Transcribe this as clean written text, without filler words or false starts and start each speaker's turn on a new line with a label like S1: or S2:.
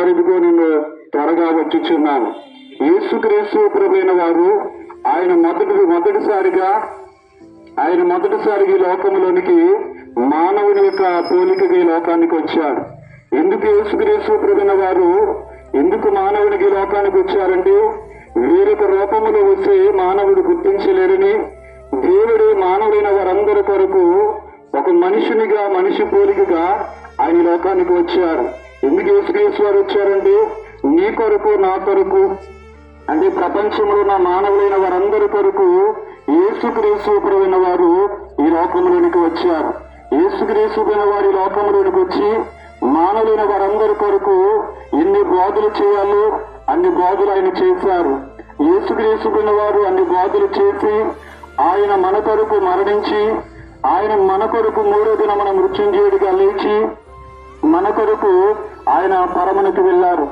S1: వారు ఇదిగో నేను త్వరగా వచ్చుచున్నాను. యేసుక్రీస్తు ప్రభువైన వారు ఆయన మొదటిసారిగా ఈ లోకంలోనికి మానవుని యొక్క పోలికగా ఈ లోకానికి వచ్చాడు. ఎందుకు యేసుక్రీస్తు ప్రభువైన వారు ఎందుకు మానవునికి ఈ లోకానికి వచ్చారంటే, వేరొక రూపములో వస్తే మానవుడు గుర్తించలేరని దేవుడే మానవులైన వారందరి కొరకు ఒక మనిషినిగా, మనిషి పోలికగా ఆయన లోకానికి వచ్చారు. ఎందుకు యేసుక్రీస్తు వారు వచ్చారంటే, నీ కొరకు, నా కొరకు, అంటే ప్రపంచంలో ఉన్న మానవులైన వారందరి కొరకు యేసుక్రీస్తు ప్రభువైన వారు ఈ లోకంలోనికి వచ్చారు. యేసుక్రీస్తు ప్రభువైన వారు ఈ లోకంలోనికి వచ్చి మానవులైన వారందరి కొరకు ఎన్ని బోధలు చేయాలో అన్ని బోధలు ఆయన చేశారు. యేసుక్రీస్తు ప్రభువైన వారు అన్ని బోధలు చేసి ఆయన మన కొరకు మరణించి, ఆయన మన కొరకు 3వ దినమున మృత్యుంజయుడిగా లేచి మన కొరకు ఆయన పరమునకు వెళ్ళారు.